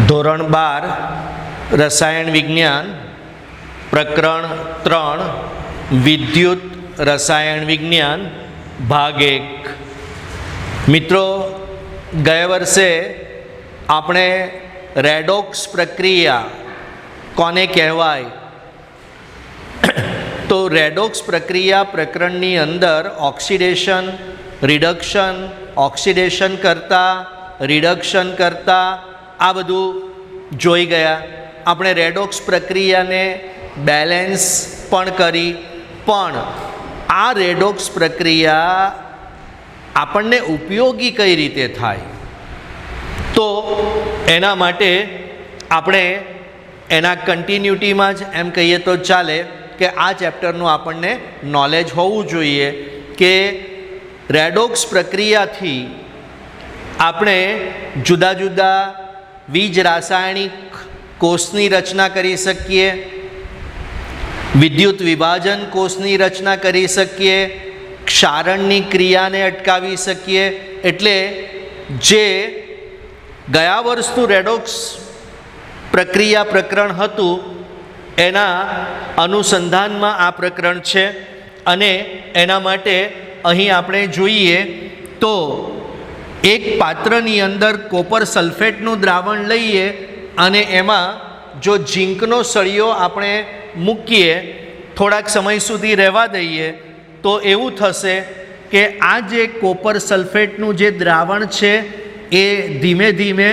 ધોરણ 12 રસાયણ વિજ્ઞાન પ્રકરણ 3 વિદ્યુત રસાયણ વિજ્ઞાન ભાગ 1। મિત્રો, ગયા વર્ષે આપણે રેડોક્સ પ્રક્રિયા કોને કહેવાય તો રેડોક્સ પ્રક્રિયા પ્રકરણની અંદર ઓક્સિડેશન, રિડક્શન, ઓક્સિડેશન કરતાં, રિડક્શન કરતાં આ બધું જોઈ ગયા। આપણે રેડોક્સ પ્રક્રિયાને બેલેન્સ પણ કરી, પણ આ રેડોક્સ પ્રક્રિયા આપણને ઉપયોગી કઈ રીતે થાય તો એના માટે આપણે એના કન્ટિન્યુટીમાં જ એમ કહીએ તો ચાલે કે આ ચેપ્ટરનું આપણને નોલેજ હોવું જોઈએ કે રેડોક્સ પ્રક્રિયાથી આપણે જુદા જુદા વીજ રાસાયણિક કોષની રચના કરી શકીએ, વિદ્યુત વિભાજન કોષની રચના કરી શકીએ, ક્ષારણની ક્રિયાને અટકાવી શકીએ। એટલે જે ગયા વર્ષનું રેડોક્સ પ્રક્રિયા પ્રકરણ હતું એના અનુસંધાનમાં આ પ્રકરણ છે અને એના માટે અહીં આપણે જોઈએ તો એક પાત્રની અંદર કોપર સલ્ફેટનું દ્રાવણ લઈએ અને એમાં જો ઝીંકનો સળિયો આપણે મૂકીએ, થોડાક સમય સુધી રહેવા દઈએ તો એવું થશે કે આ જે કોપર સલ્ફેટનું જે દ્રાવણ છે એ ધીમે ધીમે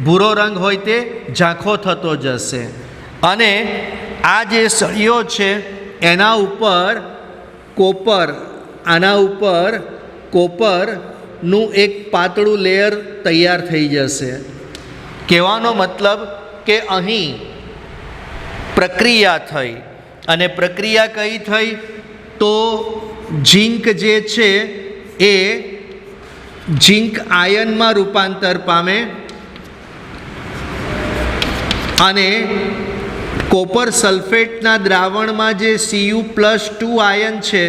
ભૂરો રંગ હોય તે ઝાંખો થતો જશે અને આ જે સળિયો છે એના ઉપર કોપરનું એક પાતળું લેયર તૈયાર થઈ જશે। કહેવાનો મતલબ કે અહીં પ્રક્રિયા થઈ અને પ્રક્રિયા કઈ થઈ તો ઝીંક જે છે એ ઝીંક આયનમાં રૂપાંતર પામે અને કોપર સલ્ફેટના દ્રાવણમાં જે Cu+2 આયન છે,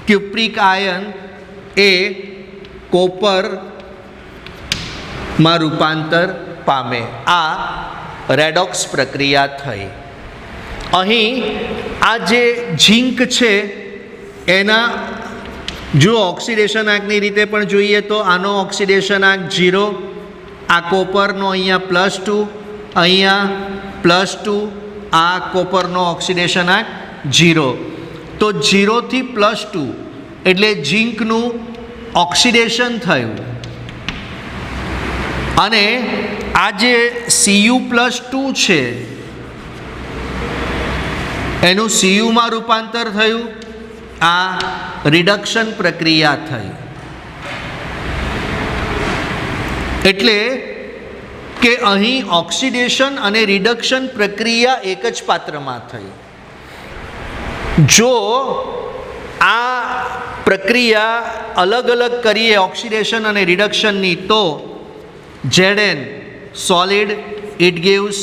ક્યુપ્રિક આયન, એ કોપરમાં રૂપાંતર પામે। આ રેડોક્સ પ્રક્રિયા થઈ। અહીં આ જે ઝીંક છે એના જો ઓક્સિડેશન આંકની રીતે પણ જોઈએ તો આનો ઓક્સિડેશન આંક 0, આ કોપરનો અહીંયા +2, અહીંયા +2, આ કોપરનો ઓક્સિડેશન આંક 0। તો 0 થી +2 એટલે ઝીંકનું ઓક્સિડેશન થયું અને આ જે Cu+2 છે એનું Cuમાં રૂપાંતર થયું, આ રિડક્શન પ્રક્રિયા થઈ। એટલે કે અહીં ઓક્સિડેશન અને રિડક્શન પ્રક્રિયા એક જ પાત્રમાં થઈ। જો આ પ્રક્રિયા અલગ અલગ કરીએ ઓક્સિડેશન અને રિડક્શનની તો Zn solid, it gives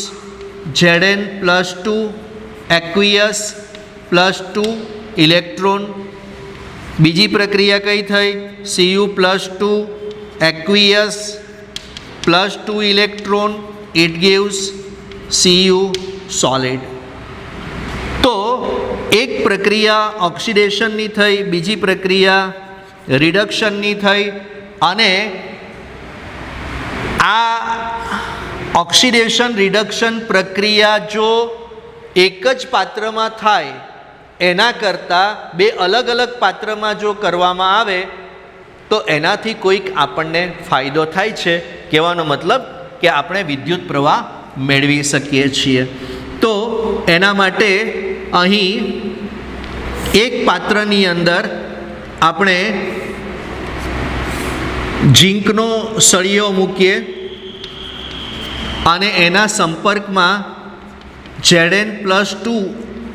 Zn+2 aqueous +2 electron. બીજી પ્રક્રિયા કઈ થઈ? Cu+2 aqueous +2 electron, it gives Cu solid. તો એક પ્રક્રિયા ઓક્સિડેશનની થઈ, બીજી પ્રક્રિયા રિડક્શનની થઈ અને આ ઓક્સિડેશન રિડક્શન પ્રક્રિયા જો એક જ પાત્રમાં થાય એના કરતાં બે અલગ અલગ પાત્રમાં જો કરવામાં આવે તો એનાથી કોઈક આપણને ફાયદો થાય છે। કહેવાનો મતલબ કે આપણે વિદ્યુત પ્રવાહ મેળવી શકીએ છીએ। તો એના માટે અહીં એક પાત્રની અંદર આપણે ઝીંકનો સળિયો મૂકીએ અને એના સંપર્કમાં Zn+2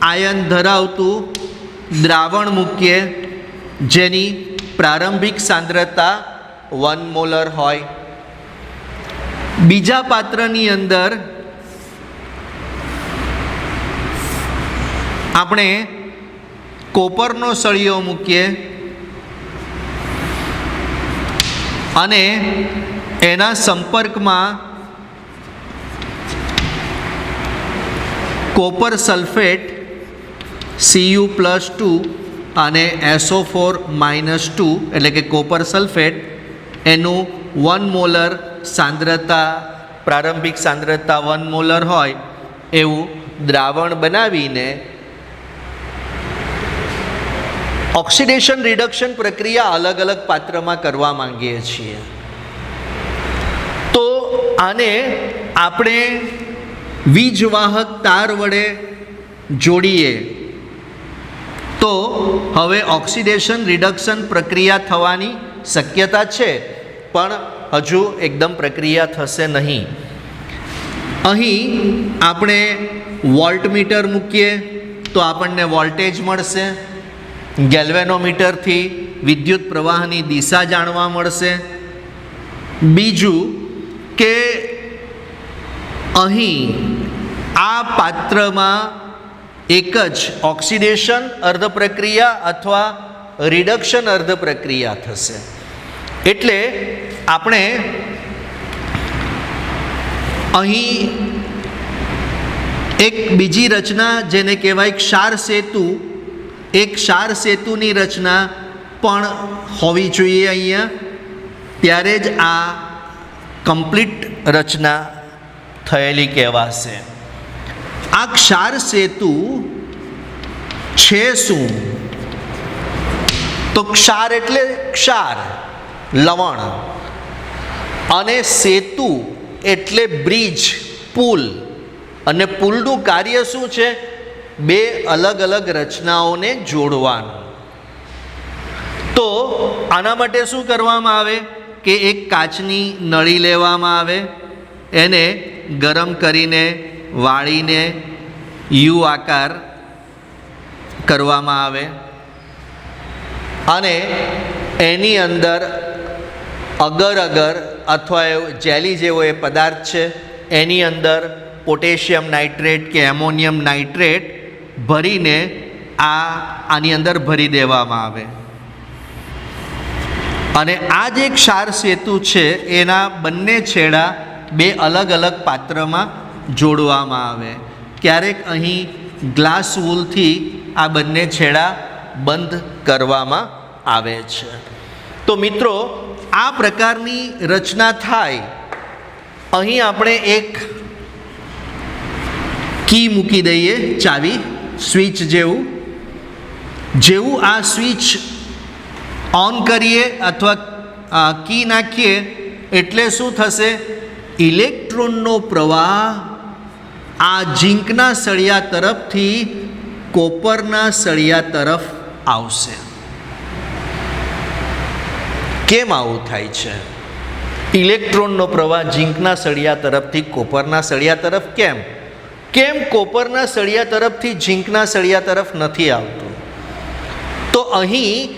આયન ધરાવતું દ્રાવણ મૂકીએ જેની પ્રારંભિક સાંદ્રતા 1 મોલર હોય। બીજા પાત્રની અંદર આપણે કોપરનો સળિયો મૂકીએ અને એના સંપર્કમાં કોપર સલ્ફેટ Cu+2 અને SO4-2 એટલે કે કોપર સલ્ફેટ એનું 1 મોલર સાંદ્રતા, પ્રારંભિક સાંદ્રતા 1 મોલર હોય એવું દ્રાવણ બનાવીને ઓક્સિડેશન રિડક્શન પ્રક્રિયા અલગ અલગ પાત્રમાં કરવા માંગીએ છીએ. તો આને આપણે વીજવાહક તાર વડે જોડીએ તો હવે ઓક્સિડેશન રિડક્શન પ્રક્રિયા થવાની શક્યતા છે, પણ હજુ એકદમ પ્રક્રિયા થશે નહીં. અહીં આપણે વોલ્ટમીટર મૂકીએ તો આપણને વોલ્ટેજ મળશે. ગેલ્વેનોમીટરથી વિદ્યુત પ્રવાહની દિશા જાણવા મળશે. બીજું કે અહીં આ પાત્રમાં એક જ ઓક્સિડેશન અર્ધ પ્રક્રિયા અથવા રિડક્શન અર્ધ પ્રક્રિયા થશે. એટલે આપણે અહીં એક બીજી રચના જેને કહેવાય ક્ષાર સેતુ, એક ક્ષાર સેતુની રચના પણ હોવી જોઈએ અહીંયા, ત્યારે જ આ કમ્પ્લીટ રચના થયેલી કહેવાશે. આ ક્ષાર સેતુ છે શું? તો ક્ષાર એટલે ક્ષાર, લવણ, અને સેતુ એટલે બ્રિજ, પુલ. અને પુલનું કાર્ય શું છે? બે અલગ અલગ રચનાઓને જોડવાનું. તો આના માટે શું કરવામાં આવે કે એક કાચની નળી લેવામાં આવે, એને ગરમ કરીને વાળીને યુ આકાર કરવામાં આવે અને એની અંદર અગર અગર અથવા જેલી જેવો એ પદાર્થ છે, એની અંદર પોટેશિયમ નાઇટ્રેટ કે એમોનિયમ નાઇટ્રેટ ભરીને આની અંદર ભરી દેવામાં આવે. અને આ જે ક્ષાર સેતુ છે એના બંને છેડા બે અલગ અલગ પાત્રમાં જોડવામાં આવે. ક્યારેક અહીં ગ્લાસ વૂલથી આ બંને છેડા બંધ કરવામાં આવે છે. તો મિત્રો, આ પ્રકારની રચના થાય. અહીં આપણે એક કી મૂકી દઈએ, ચાવી, સ્વિચ જેવું. જેવું આ સ્વિચ ઓન કરીએ અથવા કી નાખીએ એટલે શું થશે? ઇલેક્ટ્રોનનો પ્રવાહ આ ઝીંકના સળિયા તરફથી કોપરના સળિયા તરફ આવશે. કેમ આવું થાય છે? ઇલેક્ટ્રોનનો પ્રવાહ ઝીંકના સળિયા તરફથી કોપરના સળિયા તરફ કેમ? કેમ કોપરના સળિયા તરફથી ઝીંકના સળિયા તરફ નથી આવતું? તો અહીં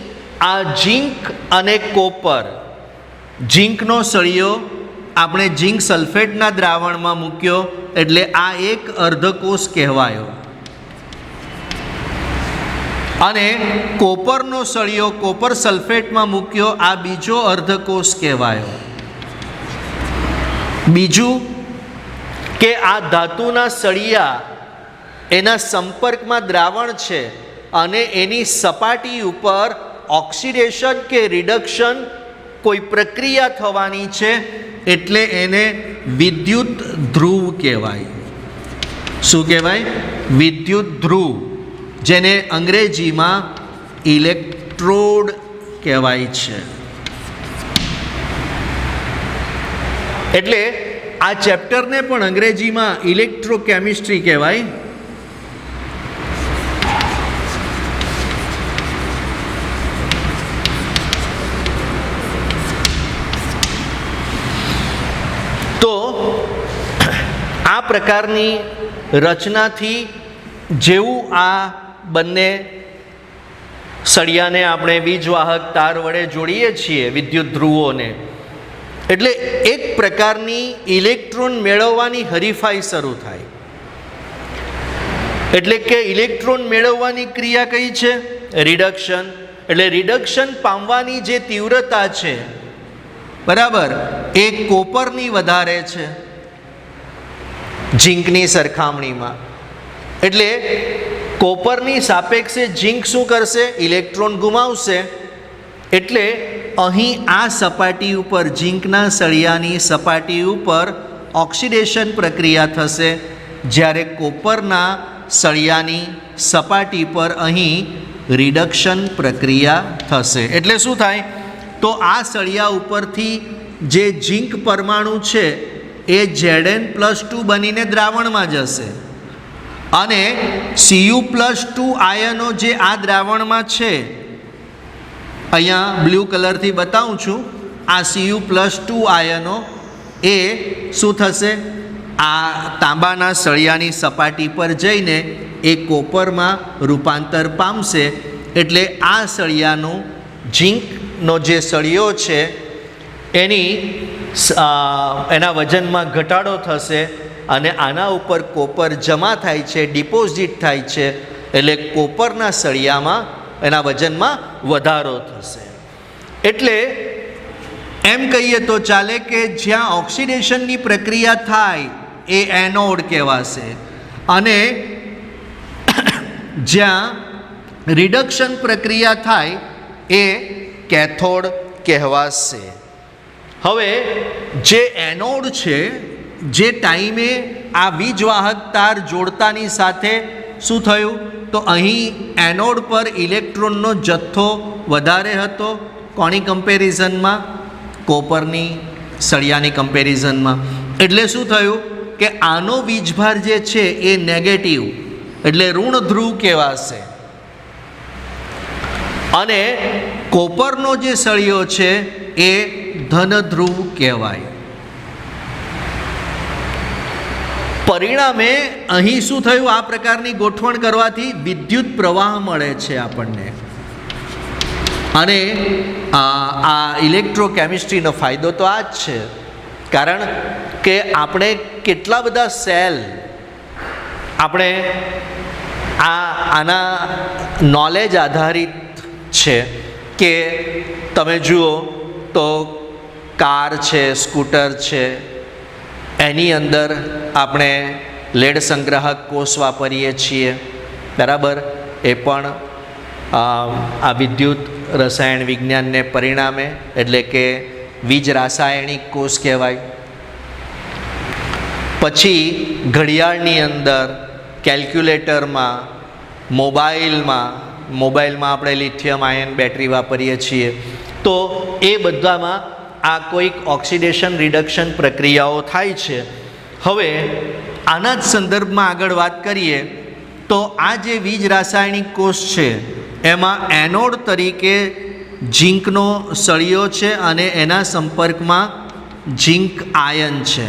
આ ઝીંક અને કોપર, ઝીંકનો સળિયો આપણે ઝીંક સલ્ફેટના દ્રાવણમાં મૂક્યો એટલે આ એક અર્ધકોષ કહેવાયો, અને કોપરનો સળિયો કોપર સલ્ફેટમાં મૂક્યો, આ બીજો અર્ધકોષ કહેવાયો. બીજું કે આ ધાતુના સળિયા એના સંપર્કમાં દ્રાવણ છે અને એની સપાટી ઉપર ઓક્સિડેશન કે રિડક્શન કોઈ પ્રક્રિયા થવાની છે એટલે એને વિદ્યુત ધ્રુવ કહેવાય. શું કહેવાય? વિદ્યુત ધ્રુવ, જેને અંગ્રેજીમાં ઇલેક્ટ્રોડ કહેવાય છે. એટલે આ ચેપ્ટરને પણ અંગ્રેજીમાં ઇલેક્ટ્રોકેમિસ્ટ્રી કહેવાય. તો આ પ્રકારની રચનાથી જેવું આ બંને સળિયાને આપણે વીજવાહક તાર વડે જોડીએ છીએ, વિદ્યુત ધ્રુવોને, એટલે એક પ્રકારની ઇલેક્ટ્રોન મેળવવાની હરીફાઈ શરૂ થાય. એટલે કે ઇલેક્ટ્રોન મેળવવાની ક્રિયા કઈ છે? રિડક્શન. એટલે રિડક્શન પામવાની જે તીવ્રતા છે, બરાબર, એ કોપરની વધારે છે ઝીંકની સરખામણીમાં. એટલે કોપરની સાપેક્ષે ઝીંક શું કરશે? ઇલેક્ટ્રોન ગુમાવશે. એટલે અહીં આ સપાટી ઉપર, ઝીંકના સળિયાની સપાટી ઉપર ઓક્સિડેશન પ્રક્રિયા થશે, જ્યારે કોપરના સળિયાની સપાટી પર અહીં રિડક્શન પ્રક્રિયા થશે. એટલે શું થાય? તો આ સળિયા ઉપરથી જે ઝીંક પરમાણુ છે એ Zn+2 બનીને દ્રાવણમાં જશે અને Cu+2 આયનો જે આ દ્રાવણમાં છે, અહીંયા બ્લુ કલરથી બતાવું છું, આ Cu+2 આયનો એ શું થશે? આ તાંબાના સળિયાની સપાટી પર જઈને એ કોપરમાં રૂપાંતર પામશે. એટલે આ સળિયાનું, ઝીંકનો જે સળિયો છે એના વજનમાં ઘટાડો થશે અને આના ઉપર કોપર જમા થાય છે, ડિપોઝિટ થાય છે. એટલે કોપરના સળિયામાં એના વજનમાં વધારો થશે. એટલે એમ કહીએ તો ચાલે કે જ્યાં ઓક્સિડેશનની પ્રક્રિયા થાય એ એનોડ કહેવાશે અને જ્યાં રિડક્શન પ્રક્રિયા થાય એ કેથોડ કહેવાશે. હવે જે એનોડ છે, જે ટાઈમે આ વીજવાહક તાર જોડતાની સાથે શું થયું? તો અહીં એનોડ પર ઇલેક્ટ્રોનનો જથ્થો વધારે હતો. કોની કમ્પેરિઝનમાં? કોપરની સળિયાની કમ્પેરિઝનમાં. એટલે શું થયું કે આનો વીજભાર જે છે એ નેગેટિવ, એટલે ઋણ ધ્રુવ કહેવાશે અને કોપરનો જે સળિયો છે એ ધન ધ્રુવ કહેવાય. પરિણામે અહીં શું થયું? આ પ્રકારની ગોઠવણ કરવાથી વિદ્યુત પ્રવાહ મળે છે આપણને. અને આ ઇલેક્ટ્રોકેમિસ્ટ્રીનો ફાયદો તો આ જ છે, કારણ કે આપણે કેટલા બધા સેલ આપણે આના નોલેજ આધારિત છે કે તમે જુઓ તો કાર છે, સ્કૂટર છે, એની અંદર આપણે લેડ સંગ્રાહક કોષ વાપરીએ છીએ, બરાબર? એ પણ આ વિદ્યુત રસાયણ વિજ્ઞાનને પરિણામે, એટલે કે વીજ રાસાયણિક કોષ કહેવાય. પછી ઘડિયાળની અંદર, કેલ્ક્યુલેટરમાં, મોબાઈલમાં આપણે લિથિયમ આયન બેટરી વાપરીએ છીએ. તો એ બધામાં આ કોઈક ઓક્સિડેશન રિડક્શન પ્રક્રિયાઓ થાય છે. હવે આના જ સંદર્ભમાં આગળ વાત કરીએ તો આ જે વીજ રાસાયણિક કોષ છે એમાં એનોડ તરીકે ઝીંકનો સળિયો છે અને એના સંપર્કમાં ઝીંક આયન છે.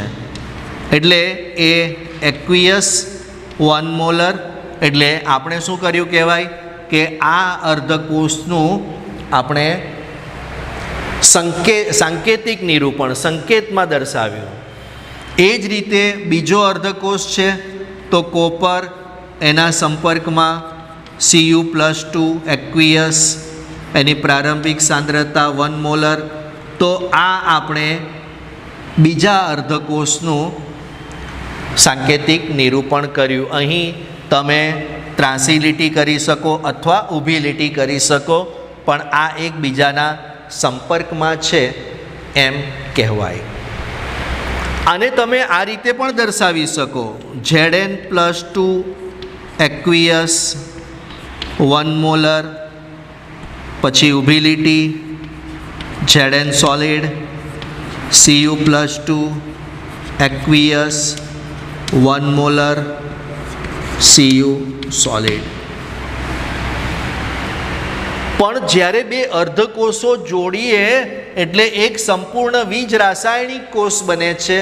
એટલે એ એક્વિયસ 1 મોલર. એટલે આપણે શું કર્યું કહેવાય કે આ અર્ધકોષનું આપણે સાંકેતિક નિરૂપણ, સંકેતમાં દર્શાવ્યું. એ જ રીતે બીજો અર્ધકોષ છે તો કોપર, એના સંપર્કમાં Cu+2 એક્વિયસ, એની પ્રારંભિક સાંદ્રતા 1 મોલર. તો આ આપણે બીજા અર્ધકોષનું સાંકેતિક નિરૂપણ કર્યું. અહીં તમે ત્રાંસી લીટી કરી શકો અથવા ઊભી લીટી કરી શકો, પણ આ એકબીજાના સંપર્કમાં છે એમ કહેવાય. આને તમે આ રીતે પણ દર્શાવી શકો, Zn+2 એક્વિયસ 1 મોલર, પછી ઊભી લીટી Zn solid, Cu+2 aqueous 1 molar, Cu solid. પણ જ્યારે બે અર્ધકોષો જોડીએ એટલે એક સંપૂર્ણ વીજ રાસાયણિક કોષ બને છે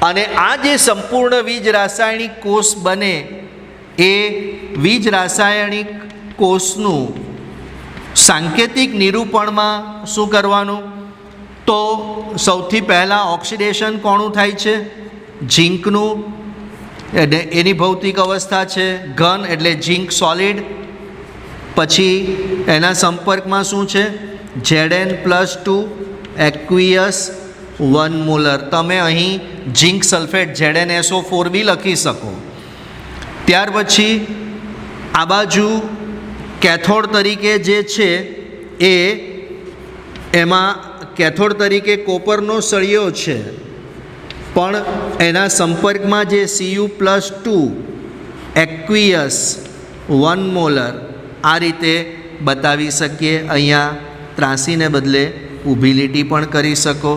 અને આ જે સંપૂર્ણ વીજ રાસાયણિક કોષ બને એ વીજ રાસાયણિક કોષનું સાંકેતિક નિરૂપણમાં શું કરવાનું? તો સૌથી પહેલાં ઓક્સિડેશન કોનું થાય છે? ઝીંકનું. એની ભૌતિક અવસ્થા છે ઘન, એટલે ઝીંક સોલિડ. પછી એના સંપર્કમાં શું છે? Zn+2 aqueous 1 molar. તમે અહીં ઝીંક સલ્ફેટ ZnSO4 બી લખી શકો. ત્યાર પછી આ બાજુ કેથોડ તરીકે જે છે એ એમાં કેથોડ તરીકે કોપરનો સળિયો છે, પણ એના સંપર્કમાં જે Cu+2 એક્વિયસ 1 મોલર આ રીતે બતાવી શકીએ. અહીંયા ત્રાસીને બદલે ઊભી લીટી પણ કરી શકો.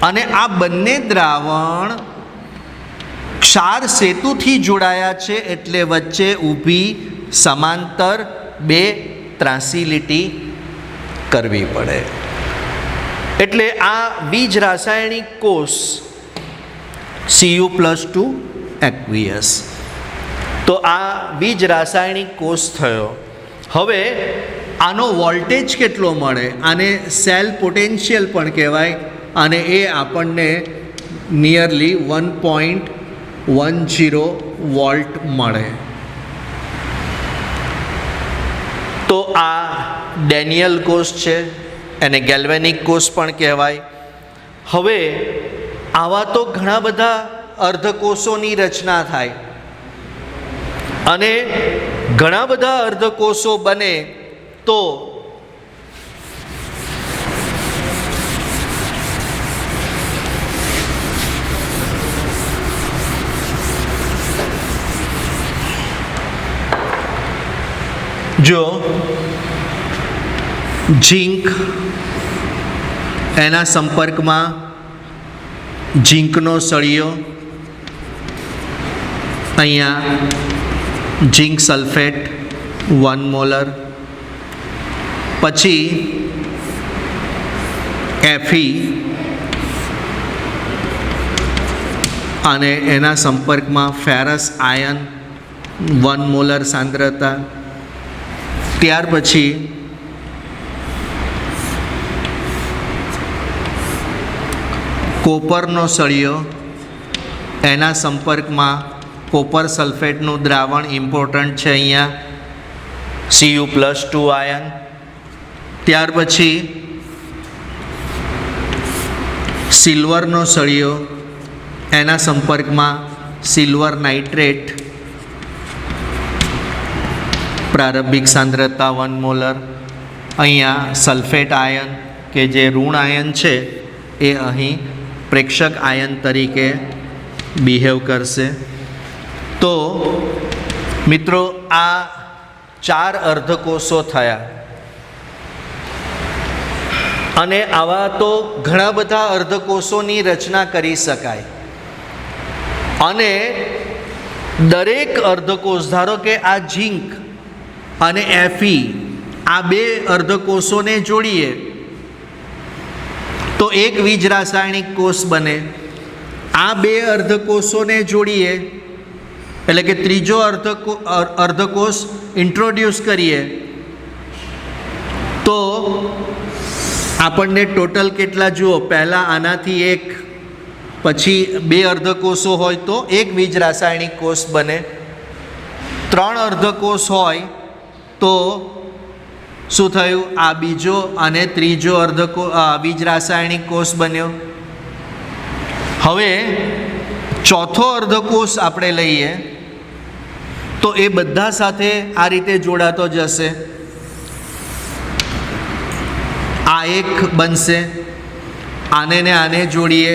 અને આ બંને દ્રાવણ ક્ષાર સેતુથી જોડાયા છે, એટલે વચ્ચે ઊભી સમાંતર બે ત્રાસી લીટી કરવી પડે. એટલે આ બીજ રાસાયણિક કોષ Cu+2 એક્વિયસ. તો આ બીજ રાસાયણિક કોષ થયો. હવે આનો વોલ્ટેજ કેટલો મળે? આને સેલ પોટેન્શિયલ પણ કહેવાય, અને એ આપણને નિયરલી 1.10 વોલ્ટ મળે. તો આ ડેનિયલ કોષ છે, એને ગેલ્વેનિક કોષ પણ કહેવાય. હવે આવા તો ઘણા બધા અર્ધકોષોની રચના થાય, અને ઘણા બધા અર્ધકોષો બને તો જો ઝીંક, એના સંપર્કમાં ઝીંકનો સળિયો, અહીંયા ઝીંક સલ્ફેટ 1 મોલર, પછી Fe અને એના સંપર્કમાં ફેરસ આયન 1 મોલર સાંદ્રતા. ત્યાર પછી કોપરનો સળિયો, એના સંપર્કમાં કોપર સલ્ફેટનું દ્રાવણ ઇમ્પોર્ટન્ટ છે અહીંયા, Cu+2 આયન. ત્યાર પછી સિલ્વરનો સળિયો, એના સંપર્કમાં સિલ્વર નાઇટ્રેટ, પ્રારંભિક સાંદ્રતા 1 મોલર. અહીંયા સલ્ફેટ આયન કે જે ઋણ આયન છે એ અહીં પ્રેક્ષક આયન તરીકે બિહેવ કરશે. તો મિત્રો, આ 4 અર્ધકોષો થયા, અને આવા તો ઘણા બધા અર્ધકોષોની રચના કરી શકાય. અને દરેક અર્ધકોષ, ધારો કે આ ઝીંક અને Fe, આ 2 અર્ધકોષોને જોડીએ તો એક બીજ રાસાયણિક કોષ બને. આ 2 અર્ધકોષોને જોડીએ એટલે કે ત્રીજો અર્ધકોષ ઇન્ટ્રોડ્યુસ કરીએ તો આપણને ટોટલ કેટલા જુઓ, પહેલાં આનાથી એક, પછી 2 અર્ધકોષો હોય તો એક બીજ રાસાયણિક કોષ બને. 3 અર્ધકોષ હોય તો શું થયું? આ બીજો અને ત્રીજો બીજ રાસાયણિક કોષ બન્યો. હવે ચોથો અર્ધકોષ આપણે લઈએ તો એ બધા સાથે આ રીતે જોડાતો જશે. આ એક બનશે, આને ને આને જોડીએ,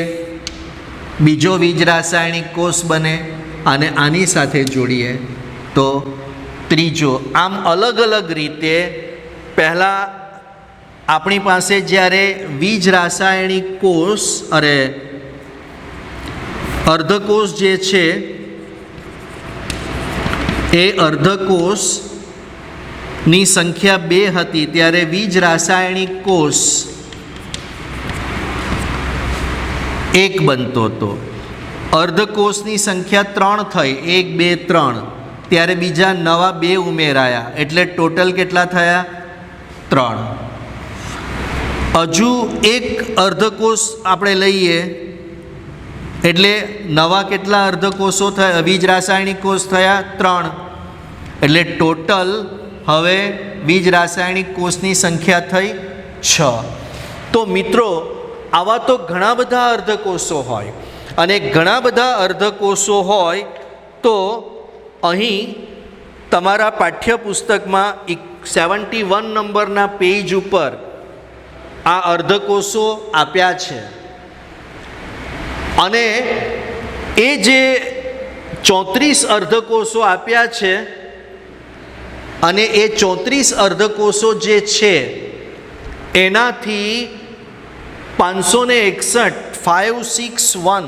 બીજો બીજ રાસાયણિક કોષ બને, અને આની સાથે જોડીએ તો ત્રીજો. આમ અલગ અલગ રીતે પહેલાં આપણી પાસે જ્યારે બીજ રાસાયણિક કોષ અર્ધકોષ જે છે એ અર્ધકોષની સંખ્યા 2 હતી, ત્યારે બીજ રાસાયણિક કોષ 1 બનતો હતો. અર્ધકોષની સંખ્યા 3 થઈ, 1 2 3, ત્યારે બીજા નવા 2 ઉમેરાયા, એટલે ટોટલ કેટલા થયા? 3. હજુ એક અર્ધકોષ આપણે લઈએ એટલે નવા કેટલા અર્ધકોષો થયા? બીજ રાસાયણિક કોષ થયા 3, એટલે ટોટલ હવે બીજ રાસાયણિક કોષની સંખ્યા થઈ 6. તો મિત્રો, આવા તો ઘણા બધા અર્ધકોષો હોય, અને ઘણા બધા અર્ધકોષો હોય તો અહીં તમારા પાઠ્યપુસ્તકમાં 71 નંબરના પેજ ઉપર આ અર્ધકોષો આપ્યા છે અને એ જે 34 અર્ધકોષો આપ્યા છે અને એ 34 અર્ધકોષો જે છે એનાથી 561 561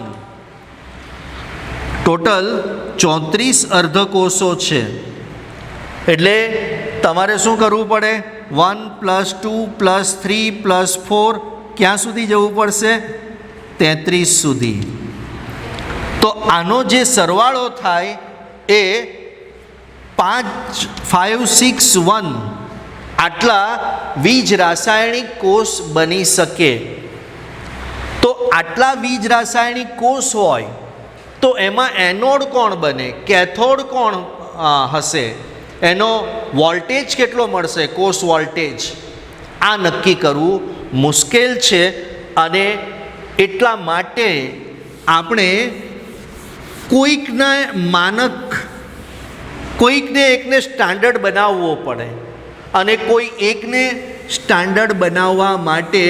ટોટલ 34 અર્ધકોષો છે. એટલે તમારે શું કરવું પડે? 1 + 2 + 3 + 4 ક્યાં સુધી જવું પડશે? 33 સુધી. તો આનો જે સરવાળો થાય એ 561 આટલા વીજ રાસાયણિક કોષ બની શકે. તો આટલા વીજ રાસાયણિક કોષ હોય તો એમાં એનોડ કોણ બને, કેથોડ કોણ હશે, એનો વોલ્ટેજ કેટલો મળશે, કોષ વોલ્ટેજ, આ નક્કી કરવું મુશ્કેલ છે. અને એટલા માટે આપણે કોઈકને એકને સ્ટાન્ડર્ડ બનાવવો પડે અને કોઈ એકને સ્ટાન્ડર્ડ બનાવવા માટે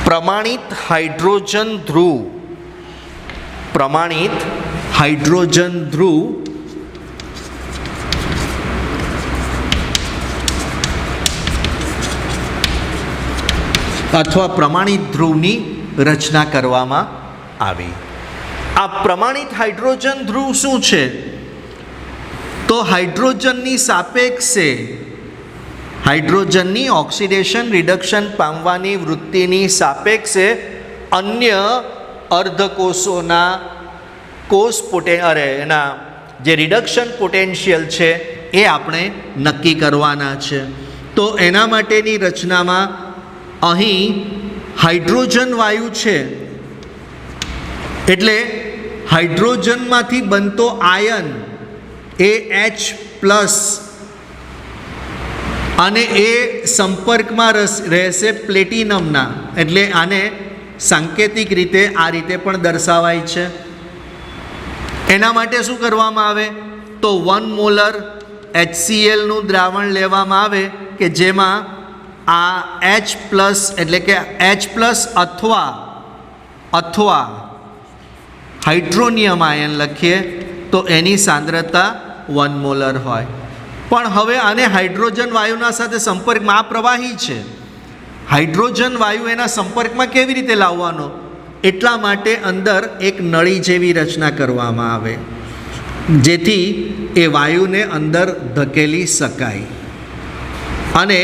પ્રમાણિત હાઇડ્રોજન ધ્રુવ અથવા પ્રમાણિત ધ્રુવની રચના કરવામાં આવી. આ પ્રમાણિત હાઇડ્રોજન ધ્રુવ શું છે? તો હાઇડ્રોજનની સાપેક્ષે હાઇડ્રોજનની ઓક્સિડેશન રિડક્શન પામવાની વૃત્તિની સાપેક્ષે અન્ય અર્ધકોષોના એના જે રિડક્શન પોટેન્શિયલ છે એ આપણે નક્કી કરવાના છે. તો એના માટેની રચનામાં અહીં હાઇડ્રોજન વાયુ છે એટલે હાઇડ્રોજનમાંથી બનતો આયન એ H+ અને એ સંપર્કમાં રહેશે પ્લેટિનમના. એટલે આને સાંકેતિક રીતે આ રીતે પણ દર્શાવાય છે. એના માટે શું કરવામાં આવે? તો 1 મોલર HClનું દ્રાવણ લેવામાં આવે કે જેમાં આ H+ એટલે કે H+ અથવા હાઇડ્રોનિયમ આયન લખીએ તો એની સાંદ્રતા 1 મોલર હોય. પણ હવે આને હાઇડ્રોજન વાયુના સાથે સંપર્કમાં, આ પ્રવાહી છે, હાઇડ્રોજન વાયુ એના સંપર્કમાં કેવી રીતે લાવવાનો? એટલા માટે અંદર એક નળી જેવી રચના કરવામાં આવે જેથી એ વાયુને અંદર ધકેલી શકાય. અને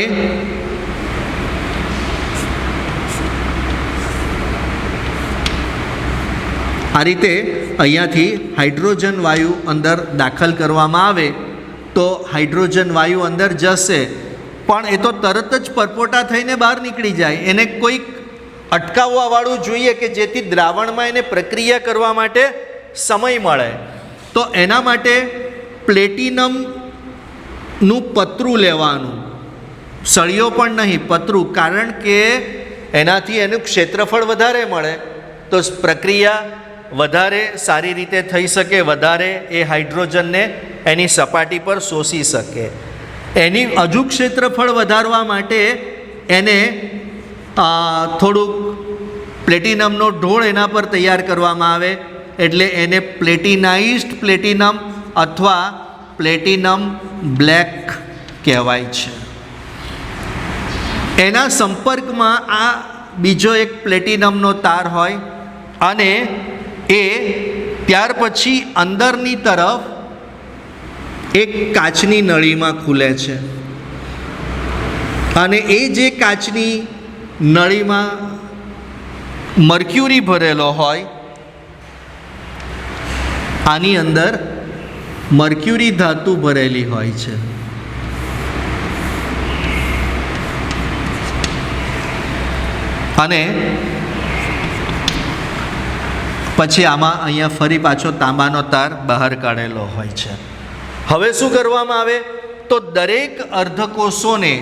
આ રીતે અહીંયાથી હાઇડ્રોજન વાયુ અંદર દાખલ કરવામાં આવે તો હાઇડ્રોજન વાયુ અંદર જશે, પણ એ તો તરત જ પરપોટા થઈને બહાર નીકળી જાય. એને કોઈક અટકાવવાવાળું જોઈએ કે જેથી દ્રાવણમાં એને પ્રક્રિયા કરવા માટે સમય મળે. તો એના માટે પ્લેટિનમનું પતરું લેવાનું, સળિયો પણ નહીં, પતરું, કારણ કે એનાથી એનું ક્ષેત્રફળ વધારે મળે તો પ્રક્રિયા વધારે સારી રીતે થઈ શકે, વધારે એ હાઇડ્રોજનને એની સપાટી પર શોષી શકે. એની હજુ ક્ષેત્રફળ વધારવા માટે એને થોડુંક પ્લેટિનમનો ઢોળ એના પર તૈયાર કરવામાં આવે એટલે એને પ્લેટિનાઇઝ્ડ પ્લેટિનમ અથવા પ્લેટિનમ બ્લેક કહેવાય છે. એના સંપર્કમાં આ બીજો એક પ્લેટિનમનો તાર હોય અને એ ત્યાર પછી અંદરની તરફ એક કાચની નળીમાં ખુલે છે અને એ જે કાચની નળીમાં મર્ક્યુરી ભરેલો હોય, આની અંદર મર્ક્યુરી ધાતુ ભરેલી હોય છે. અને પછી આમાં અહીંયા ફરી પાછો તાંબાનો તાર બહાર કાઢેલો હોય છે. હવે શું કરવામાં આવે? તો દરેક અર્ધકોષોને,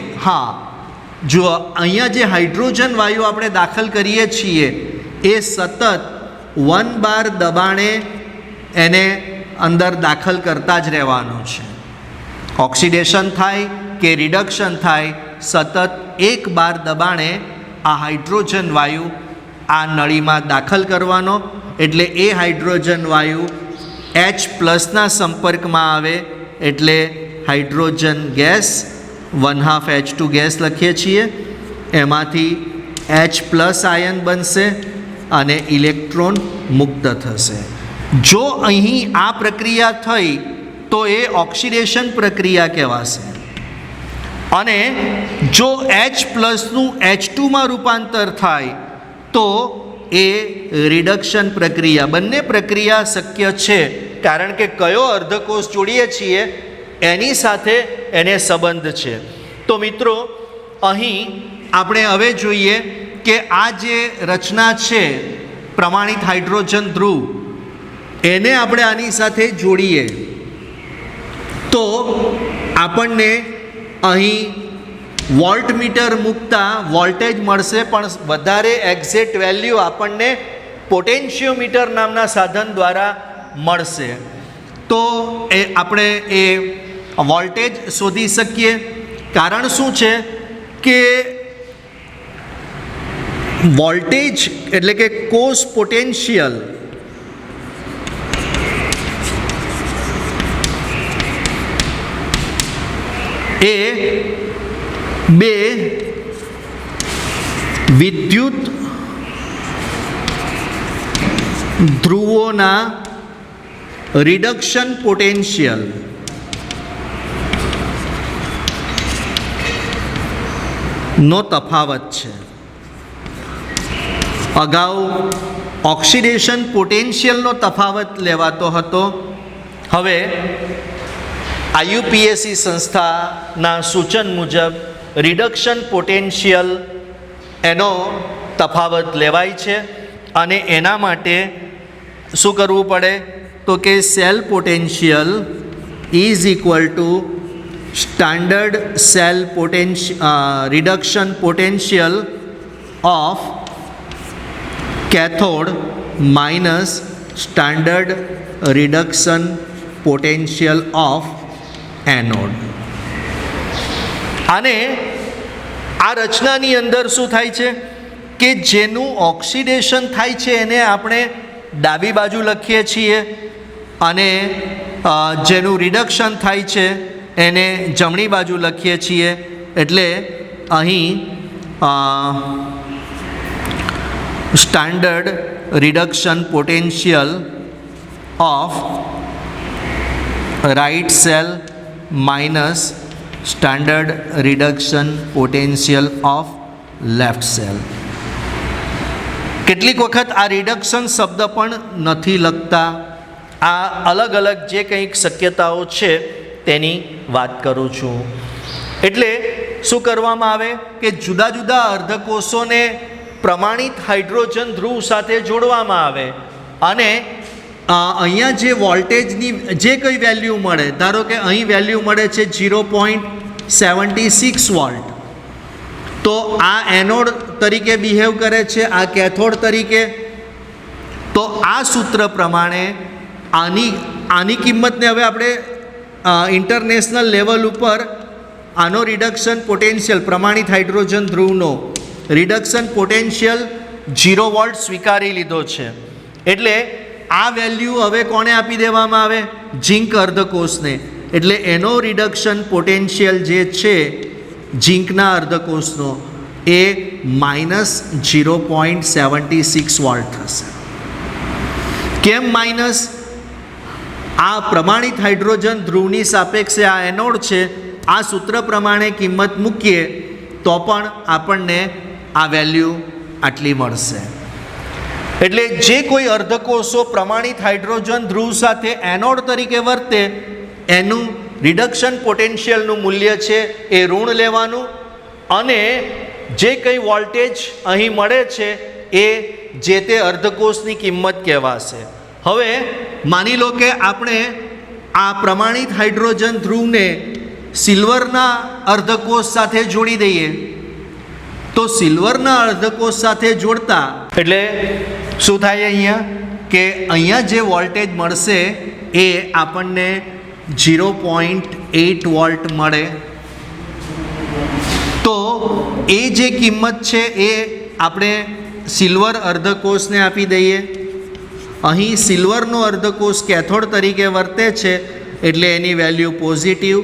જો અહીંયા જે હાઇડ્રોજન વાયુ આપણે દાખલ કરીએ છીએ એ સતત 1 બાર દબાણે એને અંદર દાખલ કરતા જ રહેવાનું છે. ઓક્સિડેશન થાય કે રિડક્શન થાય, સતત એક બાર દબાણે આ હાઇડ્રોજન વાયુ આ નળીમાં દાખલ કરવાનો. એટલે એ હાઇડ્રોજન વાયુ H+ સંપર્કમાં આવે એટલે હાઇડ્રોજન ગેસ 1/2 H2 ગેસ લખીએ છીએ. એમાંથી H+ આયન બનશે અને ઇલેક્ટ્રોન મુક્ત થશે. જો અહીં આ પ્રક્રિયા થઈ તો એ ઓક્સિડેશન પ્રક્રિયા કહેવાશે. અને જો H+નું H2માં રૂપાંતર થાય તો એ રિડક્શન પ્રક્રિયા. બંને પ્રક્રિયા શક્ય છે, કારણ કે કયો અર્ધકોષ જોડીએ છીએ એની સાથે એને સંબંધ છે. તો મિત્રો અહીં આપણે હવે જોઈએ કે આ જે રચના છે પ્રમાણિત હાઇડ્રોજન ધ્રુવ, એને આપણે આની સાથે જોડીએ તો આપણને અહીં વોલ્ટમીટર મૂકતા વોલ્ટેજ મળશે, પણ વધારે એક્ઝેક્ટ વેલ્યુ આપણને પોટેન્શિયોમીટર નામના સાધન દ્વારા મળશે. તો એ આપણે એ વોલ્ટેજ શોધી શકીએ. કારણ શું છે કે વોલ્ટેજ એટલે કે કોષ પોટેન્શિયલ એ બે વિદ્યુત ધ્રુવોના રિડક્શન પોટેન્શિયલ નો તફાવત છે. અગાઉ ઓક્સિડેશન પોટેન્શિયલનો તફાવત લેવાતો હતો. હવે IUPAC સંસ્થાના સૂચન મુજબ રિડક્શન પોટેન્શિયલ એનો તફાવત લેવાય છે. અને એના માટે શું કરવું પડે તો કે cell potential is equal to standard cell reduction potential of cathode minus standard reduction potential of anode. અને આ રચનાની અંદર શું થાય છે કે જેનું ઓક્સિડેશન થાય છે એને આપણે ડાબી બાજુ લખીએ છીએ અને જેનું રિડક્શન થાય છે એને જમણી બાજુ લખીએ છીએ. એટલે અહીં standard reduction potential of right cell minus standard reduction potential of left cell. કેટલીક વખત આ રિડક્શન શબ્દ પણ નથી લખતા. આ અલગ અલગ જે કંઈક શક્યતાઓ છે તેની વાત કરું છું. એટલે શું કરવામાં આવે કે જુદા જુદા અર્ધકોષોને પ્રમાણિત હાઇડ્રોજન ધ્રુવ સાથે જોડવામાં આવે અને અહીંયા જે વોલ્ટેજની જે કંઈ વેલ્યુ મળે, ધારો કે અહીં વેલ્યુ મળે છે 0.76 વોલ્ટ, તો આ એનોડ તરીકે બિહેવ કરે છે, આ કેથોડ તરીકે. તો આ સૂત્ર પ્રમાણે આની કિંમતને હવે આપણે ઇન્ટરનેશનલ લેવલ ઉપર આનો રિડક્શન પોટેન્શિયલ પ્રમાણિત હાઇડ્રોજન ધ્રુવનો રિડક્શન પોટેન્શિયલ 0 વોલ્ટ સ્વીકારી લીધો છે. એટલે આ વેલ્યુ હવે કોને આપી દેવામાં આવે? ઝિંક અર્ધકોષને. એટલે એનો રિડક્શન પોટેન્શિયલ જે છે ઝિંકના અર્ધકોષનો એ -0.76 વોલ્ટ થશે. કેમ માઇનસ? આ પ્રમાણિત હાઇડ્રોજન ધ્રુવની સાપેક્ષે આ એનોડ છે, આ સૂત્ર પ્રમાણે કિંમત મૂકીએ તો પણ આપણને આ વેલ્યુ આટલી મળશે. એટલે જે કોઈ અર્ધકોષો પ્રમાણિત હાઇડ્રોજન ધ્રુવ સાથે એનોડ તરીકે વર્તે એનું રિડક્શન પોટેન્શિયલનું મૂલ્ય છે એ ઋણ લેવાનું અને જે કંઈ વોલ્ટેજ અહીં મળે છે એ જે તે અર્ધકોષની કિંમત કહેવાશે. હવે માની લો કે આપણે આ પ્રમાણિત હાઇડ્રોજન ધ્રુવને સિલ્વરના અર્ધકોષ સાથે જોડી દઈએ તો સિલ્વરના અર્ધકોષ સાથે જોડતા એટલે શું થાય અહીંયા કે અહીંયા જે વોલ્ટેજ મળશે એ આપણને 0.8 વોલ્ટ મળે, તો એ જે કિંમત છે એ આપણે સિલ્વર અર્ધકોષને આપી દઈએ. અહીં સિલ્વરનો અર્ધકોષ કેથોડ તરીકે વર્તે છે એટલે એની વેલ્યુ પોઝિટિવ,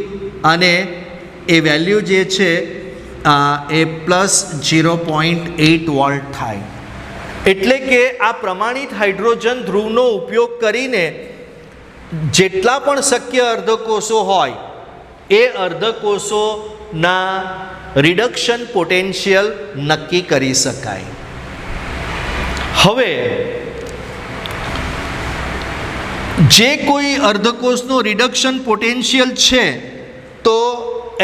અને એ વેલ્યુ જે છે એ +0.8 વોલ્ટ થાય. એટલે કે આ પ્રમાણિત હાઇડ્રોજન ધ્રુવનો ઉપયોગ કરીને જેટલા પણ શક્ય અર્ધકોષો હોય એ અર્ધકોષોના રિડક્શન પોટેન્શિયલ નક્કી કરી શકાય. હવે જે કોઈ અર્ધકોષનો રિડક્શન પોટેન્શિયલ છે તો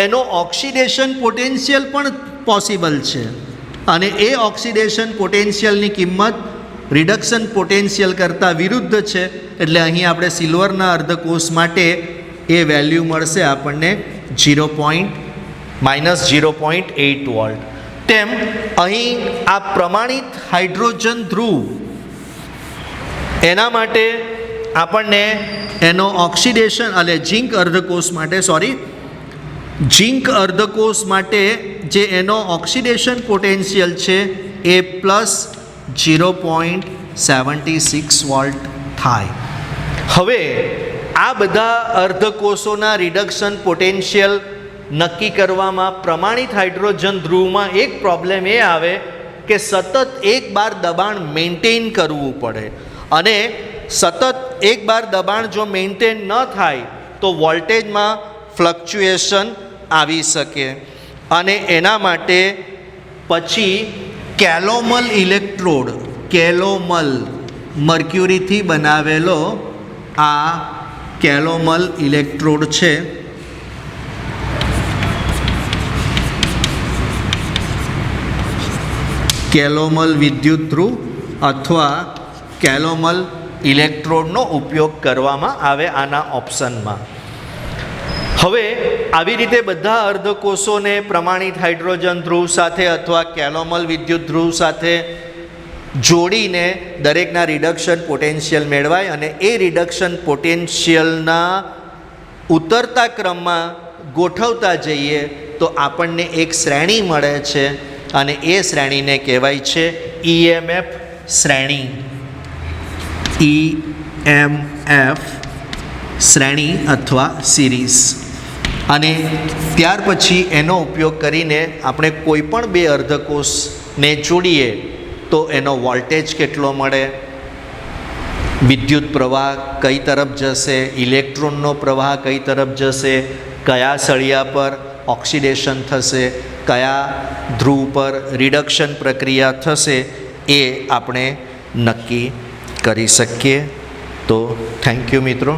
એનો ઓક્સિડેશન પોટેન્શિયલ પણ પોસિબલ છે, અને એ ઓક્સિડેશન પોટેન્શિયલની કિંમત રિડક્શન પોટેન્શિયલ કરતાં વિરુદ્ધ છે. એટલે અહીં આપણે સિલ્વરના અર્ધકોષ માટે એ વેલ્યુ મળશે આપણને -0.8 વોલ્ટ. તેમ અહીં આ પ્રમાણિત હાઇડ્રોજન ધ્રુવ એના માટે આપણને એનો ઓક્સિડેશન એટલે ઝિંક અર્ધકોષ માટે જે એનો ઓક્સિડેશન પોટેન્શિયલ છે એ +0.76 વોલ્ટ થાય. હવે આ બધા અર્ધકોષોના રિડક્શન પોટેન્શિયલ નક્કી કરવામાં પ્રમાણિત હાઇડ્રોજન ધ્રુવમાં એક પ્રોબ્લેમ એ આવે કે સતત એક બાર દબાણ મેન્ટેન કરવું પડે, અને સતત એક બાર દબાણ જો મેન્ટેન ન થાય તો વોલ્ટેજમાં ફ્લક્ચ્યુએશન આવી શકે, અને એના માટે પછી કેલોમલ મર્ક્યુરીથી બનાવેલો આ કેલોમલ ઇલેક્ટ્રોડ છે, કેલોમલ વિદ્યુત ધ્રુવ અથવા કેલોમલ ઇલેક્ટ્રોડનો ઉપયોગ કરવામાં આવે આના ઓપ્શનમાં. હવે આવી રીતે બધા અર્ધકોષોને પ્રમાણિત હાઇડ્રોજન ધ્રુવ સાથે અથવા કેલોમલ વિદ્યુત ધ્રુવ સાથે જોડીને દરેકના રિડક્શન પોટેન્શિયલ મેળવાય, અને એ રિડક્શન પોટેન્શિયલના ઉતરતા ક્રમમાં ગોઠવતા જઈએ તો આપણને એક શ્રેણી મળે છે, અને એ શ્રેણીને કહેવાય છે EMF શ્રેણી. EMF શ્રેણી અથવા સિરીઝ. અને ત્યાર પછી એનો ઉપયોગ કરીને આપણે કોઈ પણ બે અર્ધકોષને જોડીએ તો એનો વોલ્ટેજ કેટલો મળે, વિદ્યુત પ્રવાહ કઈ તરફ જશે, ઇલેક્ટ્રોનનો પ્રવાહ કઈ તરફ જશે, કયા સળિયા પર ઓક્સિડેશન થશે, કયા ધ્રુવ પર રિડક્શન પ્રક્રિયા થશે, એ આપણે નક્કી કરી શકીએ. તો થેન્ક યુ મિત્રો.